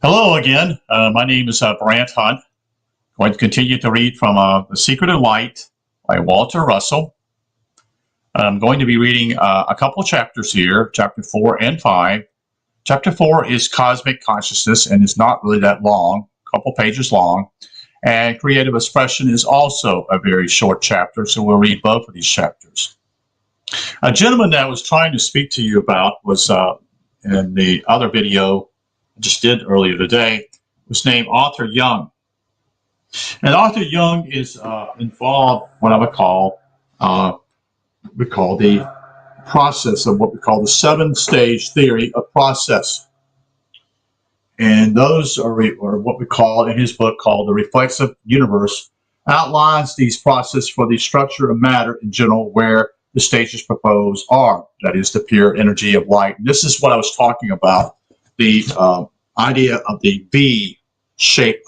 Hello again. My name is Brant Hunt. I'm going to continue to read from The Secret of Light by Walter Russell. I'm going to be reading a couple chapters here, chapter 4 and 5. Chapter 4 is Cosmic Consciousness and is not really that long, a couple pages long. And Creative Expression is also a very short chapter, so we'll read both of these chapters. A gentleman that I was trying to speak to you about was in the other video I just did earlier today, was named Arthur Young. And Arthur Young is involved in what I would call the process of what we call the 7-stage theory of process. And those are what we call in his book called The Reflexive Universe, outlines these processes for the structure of matter in general, where the stages proposed are, that is, the pure energy of light. And this is what I was talking about, the idea of the V-shaped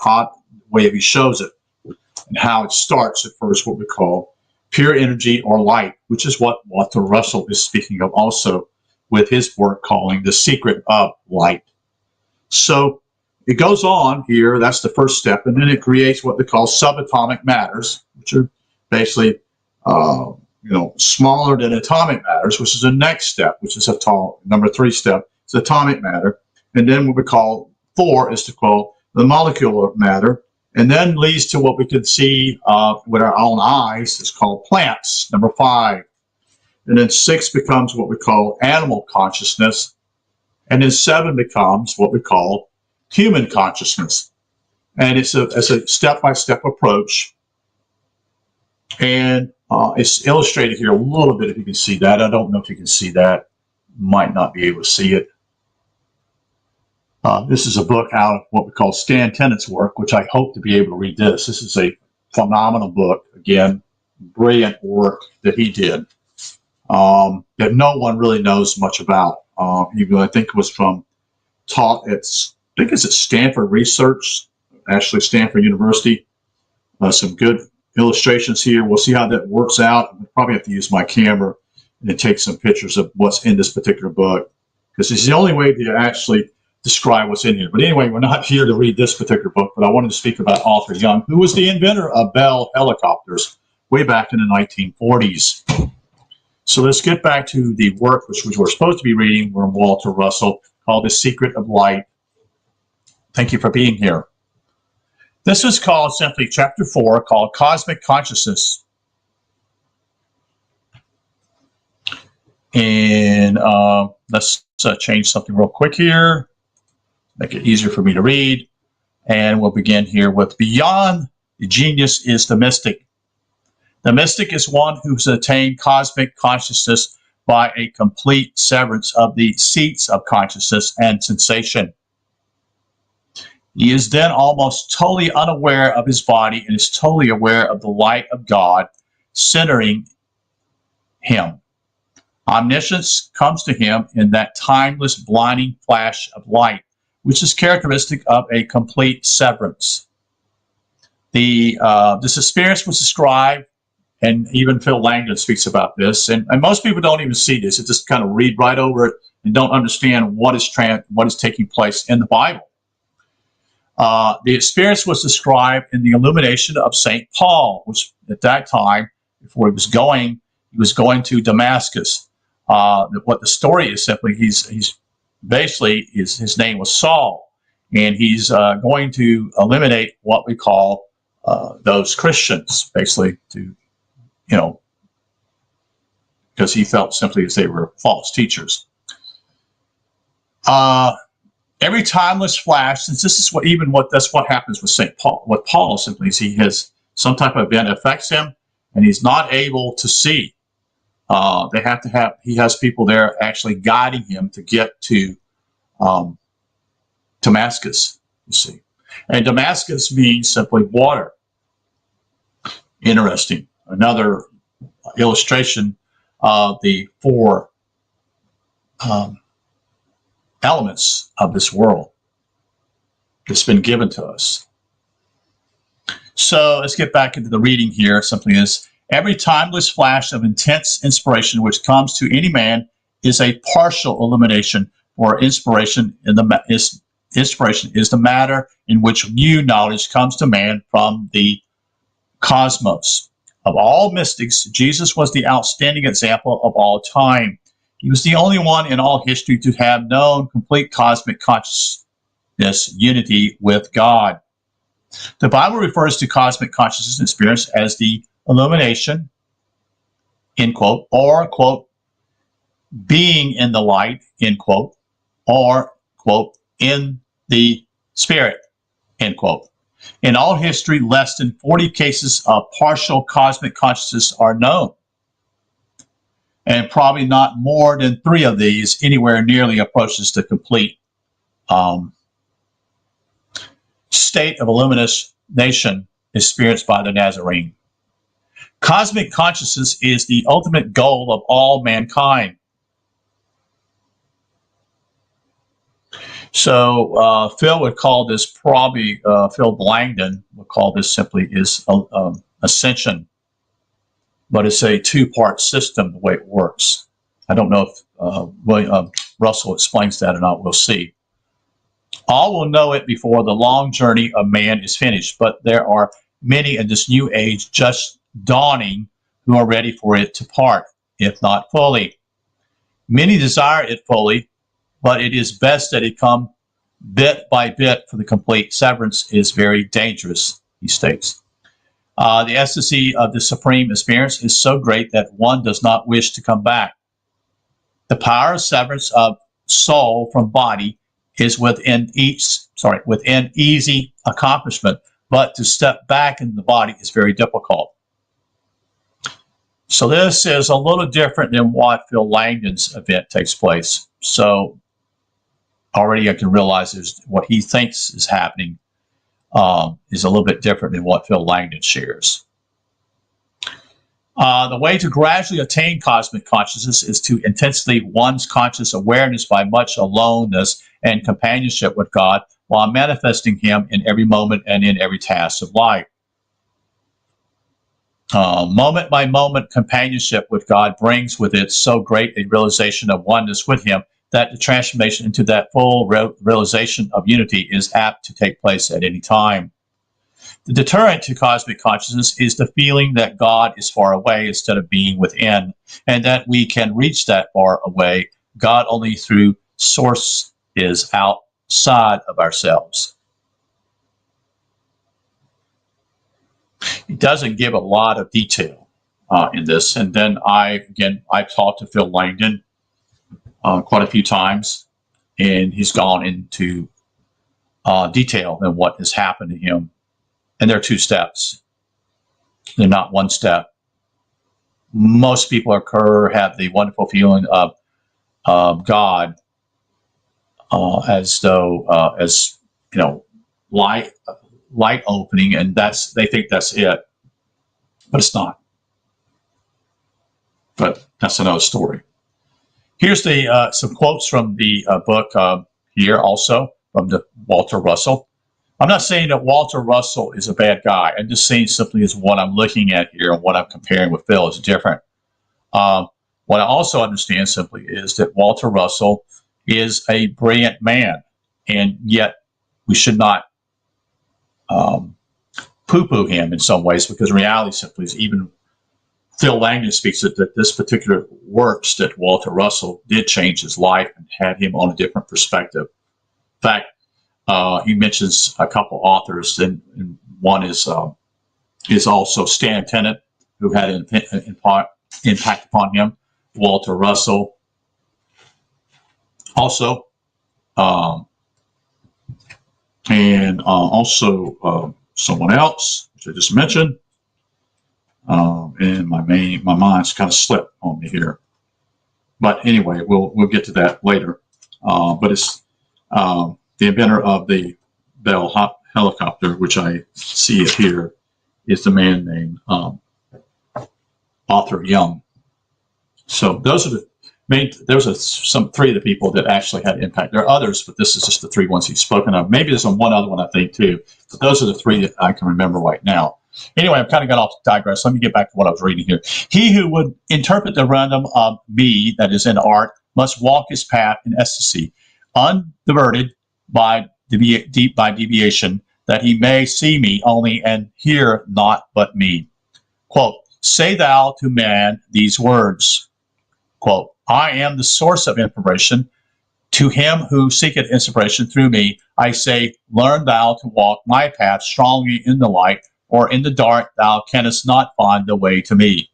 way he shows it, and how it starts at first, what we call pure energy or light, which is what Walter Russell is speaking of also with his work calling The Secret of Light. So it goes on here, that's the first step, and then it creates what they call subatomic matters, which are basically smaller than atomic matters, which is the next step, which is number 3 step. It's atomic matter. And then what we call 4 is to call the molecular matter, and then leads to what we can see with our own eyes. It's called plants, number 5. And then 6 becomes what we call animal consciousness. And then 7 becomes what we call human consciousness. And it's a step-by-step approach. And it's illustrated here a little bit, if you can see that. I don't know if you can see that. Might not be able to see it. This is a book out of what we call Stan Tenet's work, which I hope to be able to read this. This is a phenomenal book. Again, brilliant work that he did that no one really knows much about. Even I think it was taught at, I think it's at Stanford Research, actually Stanford University. Some good illustrations here. We'll see how that works out. I'll probably have to use my camera and then take some pictures of what's in this particular book, because it's the only way to actually describe what's in here. But anyway, we're not here to read this particular book, but I wanted to speak about Arthur Young, who was the inventor of Bell helicopters way back in the 1940s. So let's get back to the work which we're supposed to be reading from Walter Russell, called The Secret of Light. Thank you for being here. This is called simply Chapter 4, called Cosmic Consciousness. And let's change something real quick here, make it easier for me to read. And we'll begin here with beyond the genius is the mystic. The mystic is one who's attained cosmic consciousness by a complete severance of the seats of consciousness and sensation. He is then almost totally unaware of his body and is totally aware of the light of God centering him. Omniscience comes to him in that timeless, blinding flash of light, which is characteristic of a complete severance. This experience was described, and even Phil Langdon speaks about this, and most people don't even see this. They just kind of read right over it and don't understand what is taking place in the Bible. The experience was described in the illumination of St. Paul, which at that time, before he was going to Damascus. What the story is simply, he's basically, his name was Saul, and he's going to eliminate what we call those Christians, basically, because he felt simply as they were false teachers. Every timeless flash, since this is that's what happens with St. Paul. What Paul simply is, he has some type of event affects him, and he's not able to see. He has people there actually guiding him to get to Damascus, you see. And Damascus means simply water. Interesting. Another illustration of the 4 elements of this world that's been given to us. So let's get back into the reading here. Something is, every timeless flash of intense inspiration which comes to any man is a partial illumination or inspiration inspiration is the matter in which new knowledge comes to man from the cosmos. Of all mystics, Jesus was the outstanding example of all time. He was the only one in all history to have known complete cosmic consciousness unity with God. The Bible refers to cosmic consciousness experience as the illumination, end quote, or, quote, being in the light, end quote, or, quote, in the spirit, end quote. In all history, less than 40 cases of partial cosmic consciousness are known, and probably not more than 3 of these anywhere nearly approaches the complete state of illumination experienced by the Nazarene. Cosmic consciousness is the ultimate goal of all mankind. So Phil would call this probably, Phil Langdon would call this simply is ascension. But it's a 2-part system the way it works. I don't know if Russell explains that or not. We'll see. All will know it before the long journey of man is finished, but there are many in this new age just dawning who are ready for it to part, if not fully. Many desire it fully, but it is best that it come bit by bit, for the complete severance is very dangerous, he states. The ecstasy of the supreme experience is so great that one does not wish to come back. The power of severance of soul from body is within easy accomplishment, but to step back into the body is very difficult. So this is a little different than what Phil Langdon's event takes place. So already I can realize there's what he thinks is happening is a little bit different than what Phil Langdon shares. The way to gradually attain cosmic consciousness is to intensify one's conscious awareness by much aloneness and companionship with God while manifesting Him in every moment and in every task of life. Moment by moment companionship with God brings with it so great a realization of oneness with Him that the transformation into that full realization of unity is apt to take place at any time. The deterrent to cosmic consciousness is the feeling that God is far away instead of being within, and that we can reach that far away God only through source is outside of ourselves. He doesn't give a lot of detail in this, and then I've talked to Phil Langdon quite a few times, and he's gone into detail in what has happened to him. And there are 2 steps. They're not 1 step. Most people have the wonderful feeling of God as though, as you know, light opening, and they think that's it, but it's not. But that's another story. Here's some quotes from the book here, also from Walter Russell. I'm not saying that Walter Russell is a bad guy. I'm just saying simply is what I'm looking at here and what I'm comparing with Phil is different. What I also understand simply is that Walter Russell is a brilliant man, and yet we should not poo-poo him in some ways, because reality simply is, even Phil Langdon speaks that this particular works that Walter Russell did change his life and had him on a different perspective. In fact, he mentions a couple authors, and one is also Stan Tennant, who had an impact upon him. Walter Russell, also, and also someone else, which I just mentioned. And my mind's kind of slipped on me here. But anyway, we'll get to that later. But it's the inventor of the Bell helicopter, which I see it here, is the man named Arthur Young. So those are some 3 of the people that actually had impact. There are others, but this is just the 3 ones he's spoken of. Maybe there's one other one, I think, too. But those are the 3 that I can remember right now. Anyway, I'm kind of got off to digress. Let me get back to what I was reading here. He who would interpret the random of me that is in art must walk his path in ecstasy, undiverted by by deviation, that he may see me only and hear not but me. Quote, say thou to man these words. Quote, I am the source of inspiration. To him who seeketh inspiration through me, I say, learn thou to walk my path strongly in the light, or in the dark thou canst not find the way to me.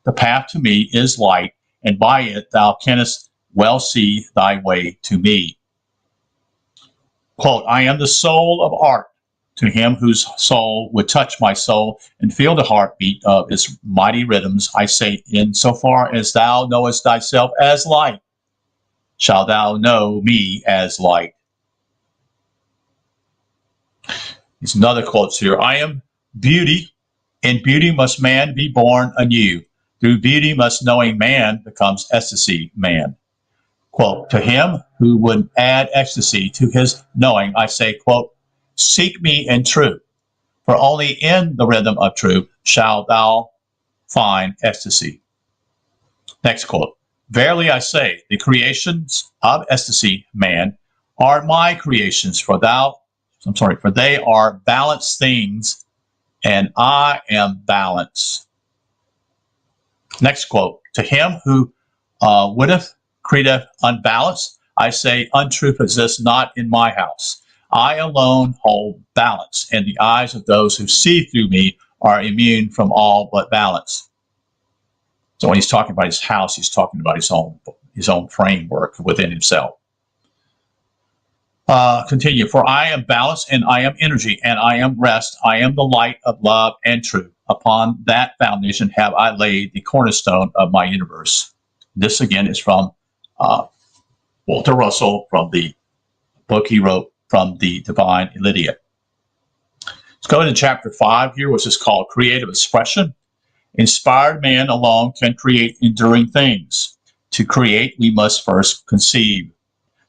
The path to me is light, and by it thou canst well see thy way to me. Quote, I am the soul of art. To him whose soul would touch my soul and feel the heartbeat of its mighty rhythms, I say, in so far as thou knowest thyself as light, shalt thou know me as light. There's another quote here. I am beauty. In beauty must man be born anew. Through beauty must knowing man becomes ecstasy man. Quote, to him who would add ecstasy to his knowing, I say, quote, seek me in truth, for only in the rhythm of truth shalt thou find ecstasy. Next quote. Verily I say, the creations of ecstasy, man, are my creations, for they are balanced things, and I am balance. Next quote. To him who wouldath createth unbalanced, I say, untruth exists not in my house. I alone hold balance, and the eyes of those who see through me are immune from all but balance. So when he's talking about his house, he's talking about his own framework within himself. Continue. For I am balance, and I am energy, and I am rest. I am the light of love and truth. Upon that foundation have I laid the cornerstone of my universe. This again is from Walter Russell, from the book he wrote, From the Divine Lydia. Let's go into chapter 5 here, which is called Creative Expression. Inspired man alone can create enduring things. To create, we must first conceive.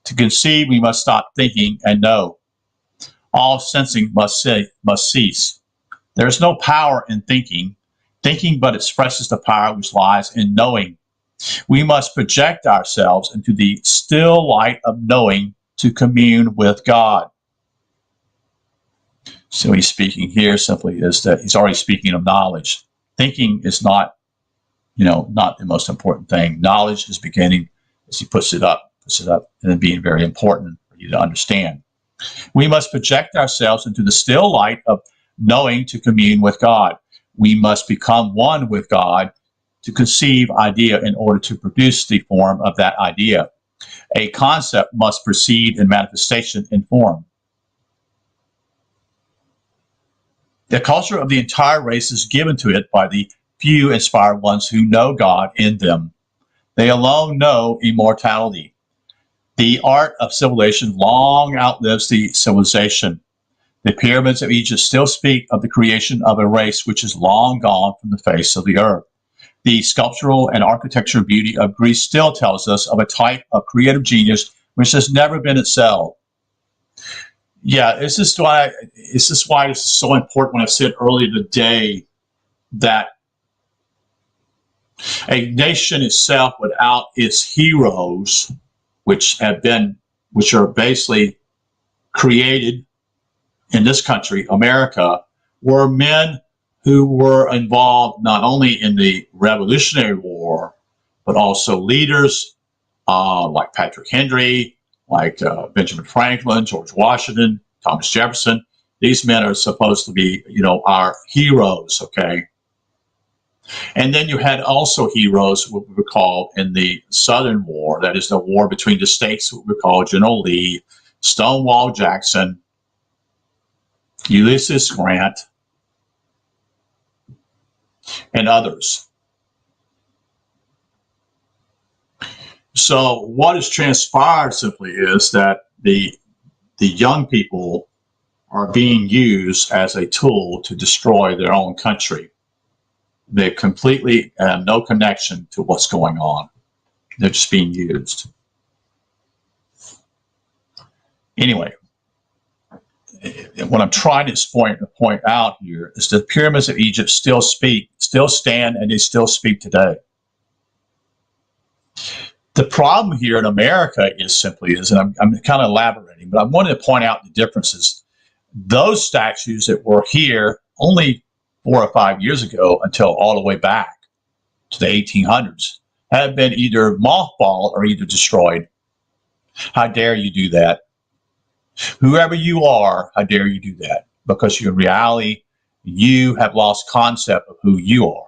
To conceive, we must stop thinking and know. All sensing must cease. There is no power in thinking. Thinking but expresses the power which lies in knowing. We must project ourselves into the still light of knowing to commune with God. So he's speaking here simply is that he's already speaking of knowledge. Thinking is not the most important thing. Knowledge is beginning, as he puts it up, and then being very important for you to understand. We must project ourselves into the still light of knowing to commune with God. We must become one with God to conceive idea in order to produce the form of that idea. A concept must proceed in manifestation in form. The culture of the entire race is given to it by the few inspired ones who know God in them. They alone know immortality. The art of civilization long outlives the civilization. The pyramids of Egypt still speak of the creation of a race which is long gone from the face of the earth. The sculptural and architectural beauty of Greece still tells us of a type of creative genius which has never been excelled. Yeah, this is why this is so important when I said earlier today that a nation itself without its heroes, which are basically created in this country, America, were men who were involved not only in the Revolutionary War, but also leaders like Patrick Henry, like Benjamin Franklin, George Washington, Thomas Jefferson. These men are supposed to be, our heroes, okay? And then you had also heroes, what we would call in the Southern War, that is the war between the states, what we call General Lee, Stonewall Jackson, Ulysses Grant, and others. So what has transpired simply is that the young people are being used as a tool to destroy their own country. They completely have no connection to what's going on. They're just being used. Anyway, what I'm trying to point out here is the pyramids of Egypt still stand, and they still speak today. The problem here in America is simply is, and I'm kind of elaborating, but I wanted to point out the differences. Those statues that were here only 4 or 5 years ago until all the way back to the 1800s have been either mothballed or either destroyed. How dare you do that? Whoever you are, how dare you do that? Because in reality, you have lost concept of who you are.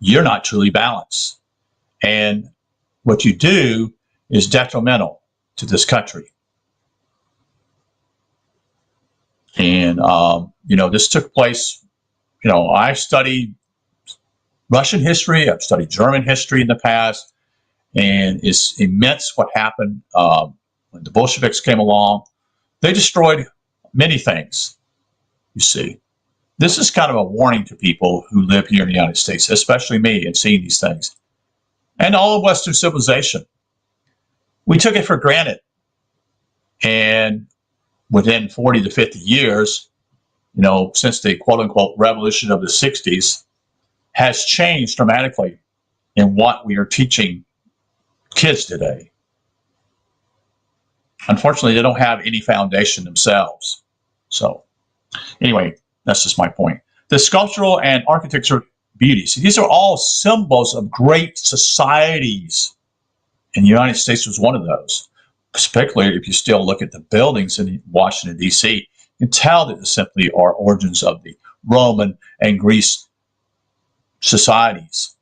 You're not truly balanced. And what you do is detrimental to this country. And, this took place, I studied Russian history. I've studied German history in the past. And it's immense what happened when the Bolsheviks came along. They destroyed many things, you see. This is kind of a warning to people who live here in the United States, especially me, and seeing these things. And all of Western civilization. We took it for granted. And within 40 to 50 years, since the quote-unquote revolution of the 60s, has changed dramatically in what we are teaching kids today. Unfortunately, they don't have any foundation themselves. So anyway, that's just my point. The sculptural and architecture beauties. These are all symbols of great societies. And the United States was one of those. Particularly if you still look at the buildings in Washington, D.C., you can tell that they simply are origins of the Roman and Greek societies.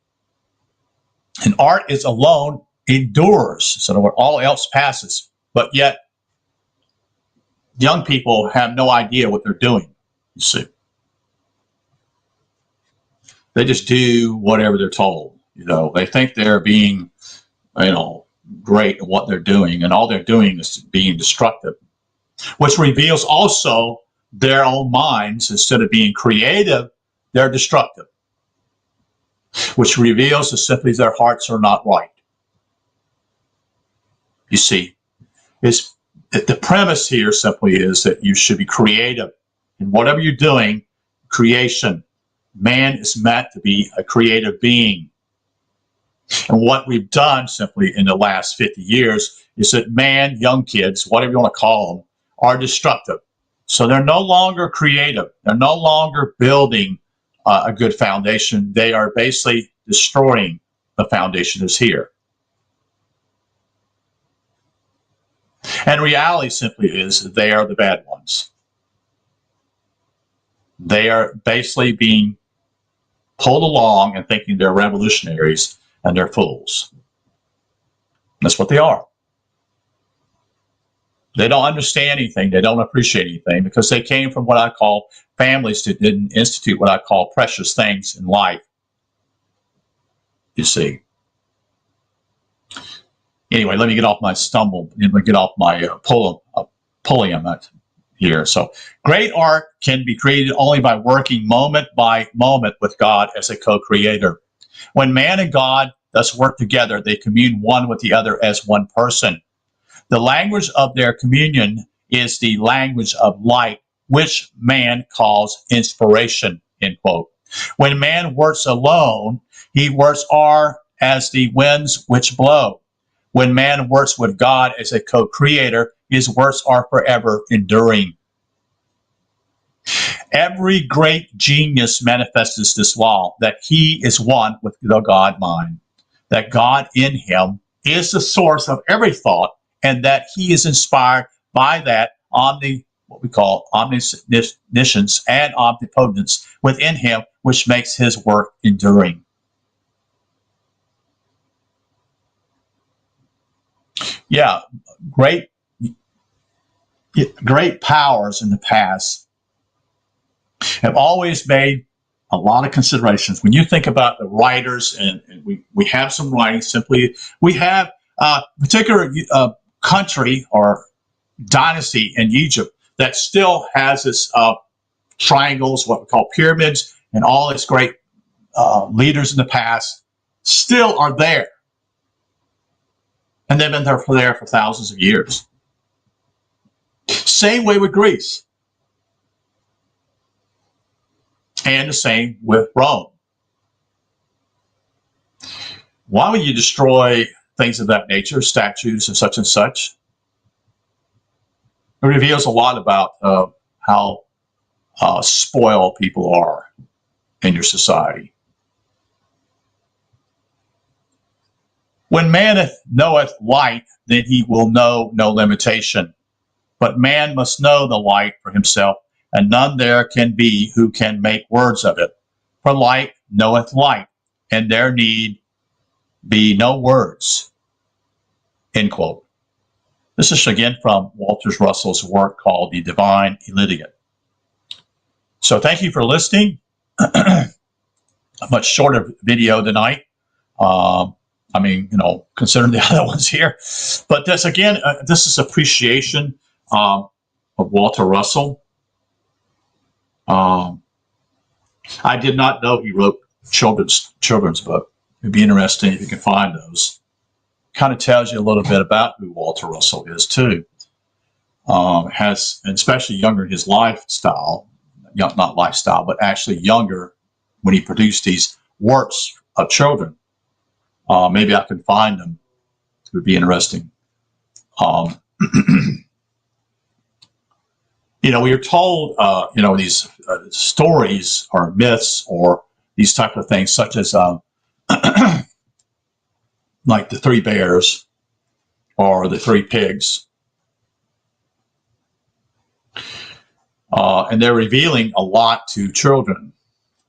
And art is alone endures, so where all else passes. But yet, young people have no idea what they're doing, you see. They just do whatever they're told. They think they're being, great at what they're doing, and all they're doing is being destructive, which reveals also their own minds. Instead of being creative, they're destructive, which reveals that simply their hearts are not right. You see, the premise here simply is that you should be creative in whatever you're doing. Creation. Man is meant to be a creative being. And what we've done simply in the last 50 years is that man, young kids, whatever you want to call them, are destructive. So they're no longer creative. They're no longer building a good foundation. They are basically destroying the foundation that's here. And reality simply is that they are the bad ones. They are basically being pulled along and thinking they're revolutionaries, and they're fools. That's what they are. They don't understand anything. They don't appreciate anything because they came from what I call families that didn't institute what I call precious things in life. You see. Anyway, let me get off my stumble. Let me get off my pullium here. So, great art can be created only by working moment by moment with God as a co-creator. When man and God thus work together, they commune one with the other as one person. The language of their communion is the language of light, which man calls inspiration, end quote. When man works alone, he works are as the winds which blow. When man works with God as a co-creator, his works are forever enduring. Every great genius manifests this law, that he is one with the God mind, that God in him is the source of every thought, and that he is inspired by that what we call omniscience and omnipotence within him, which makes his work enduring. Yeah, great powers in the past have always made a lot of considerations. When you think about the writers, and we have some writing, simply we have a particular country or dynasty in Egypt that still has its triangles, what we call pyramids, and all its great leaders in the past still are there. And they've been there for thousands of years. Same way with Greece. And the same with Rome. Why would you destroy things of that nature, statues and such. It reveals a lot about how spoiled people are in your society. When man knoweth light, then he will know no limitation. But man must know the light for himself, and none there can be who can make words of it. For light knoweth light, and there need be no words. End quote. This is again from Walter Russell's work called The Divine Litigant. So thank you for listening. A much shorter video tonight. I mean, considering the other ones here. But this, again, this is appreciation of Walter Russell. I did not know he wrote children's book. It'd be interesting if you can find those. Kind of tells you a little bit about who Walter Russell is, too. Has, and especially younger in his lifestyle, not lifestyle, but actually younger when he produced these works of children. Maybe I can find them. It would be interesting. We are told, these stories or myths or these type of things, such as like the 3 bears or the 3 pigs. And they're revealing a lot to children.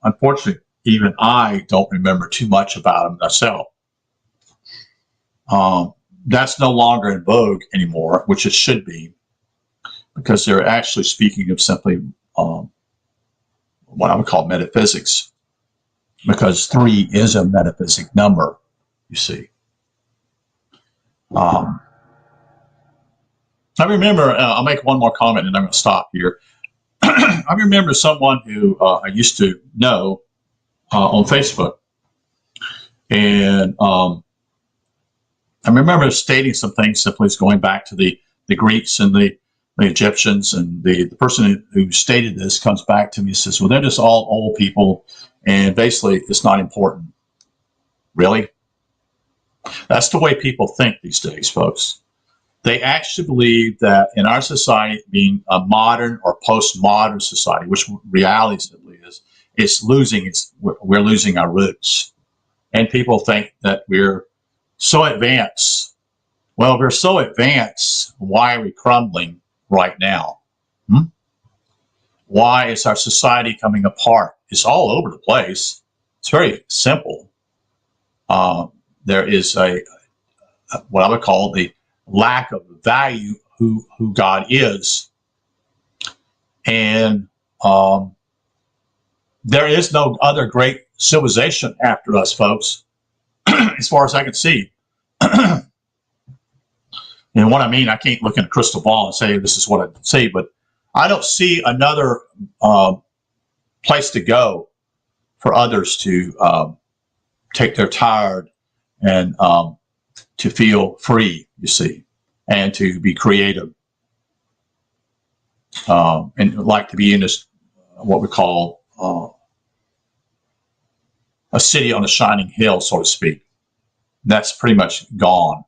Unfortunately, even I don't remember too much about them myself. That's no longer in vogue anymore, which it should be, because they're actually speaking of simply what I would call metaphysics, because 3 is a metaphysic number, you see. I remember, I'll make one more comment and I'm going to stop here. I remember someone who I used to know on Facebook, and I remember stating some things simply as going back to the Greeks and the Egyptians, and the person who stated this comes back to me and says, well, they're just all old people, and basically it's not important. Really? That's the way people think these days, folks. They actually believe that in our society, being a modern or postmodern society, which reality simply is, we're losing our roots. And people think that we're so advanced. Well, if we're so advanced, why are we crumbling right now? Why is our society coming apart? It's all over the place. It's very simple. There is what I would call the lack of value who God is. And there is no other great civilization after us, folks, as far as I can see. And what I mean, I can't look in a crystal ball and say this is what I see, but I don't see another place to go for others to take their tired and to feel free, you see, and to be creative, and like to be in this, what we call a city on a shining hill, so to speak. That's pretty much gone.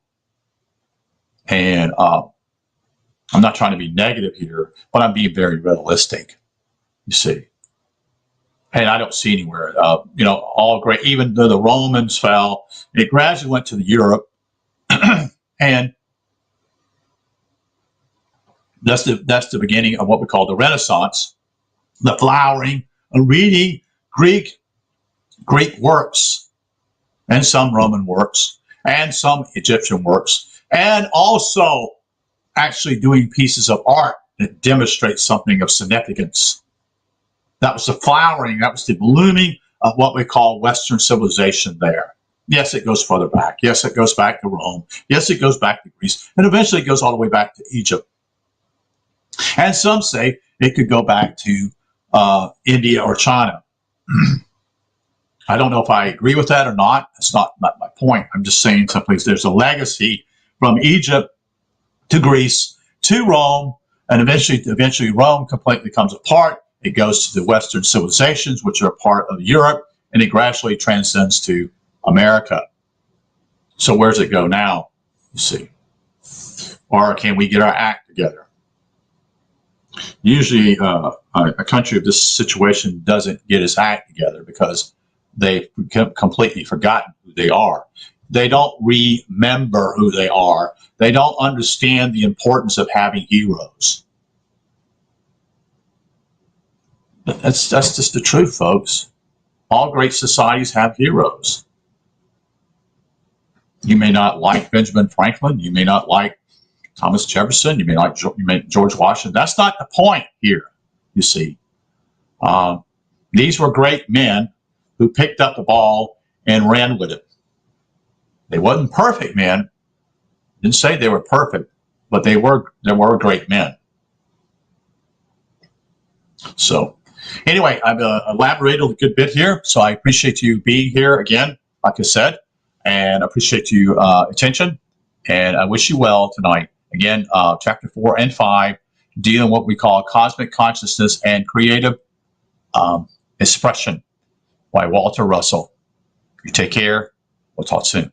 And I'm not trying to be negative here, but I'm being very realistic, you see. And I don't see anywhere, all great, even though the Romans fell, it gradually went to Europe. And that's the beginning of what we call the Renaissance, the flowering of reading Greek works, and some Roman works, and some Egyptian works, and also actually doing pieces of art that demonstrate something of significance. That was the flowering, that was the blooming of what we call Western civilization there. Yes, it goes further back. Yes, it goes back to Rome. Yes, it goes back to Greece. And eventually it goes all the way back to Egypt. And some say it could go back to India or China. I don't know if I agree with that or not. That's not my point. I'm just saying simply there's a legacy from Egypt to Greece to Rome, and eventually Rome completely comes apart. It goes to the Western civilizations, which are part of Europe, and it gradually transcends to America. So where's it go now, you see? Or can we get our act together? Usually a country of this situation doesn't get its act together because they've completely forgotten who they are. They don't remember who they are. They don't understand the importance of having heroes. That's just the truth, folks. All great societies have heroes. You may not like Benjamin Franklin. You may not like Thomas Jefferson. You may like George Washington. That's not the point here, you see. These were great men who picked up the ball and ran with it. They wasn't perfect men. Didn't say they were perfect, but they were great men. So anyway, I've elaborated a good bit here, so I appreciate you being here again, like I said, and appreciate your attention, and I wish you well tonight. Again, chapter 4 and 5, dealing with what we call cosmic consciousness and creative expression by Walter Russell. You take care. We'll talk soon.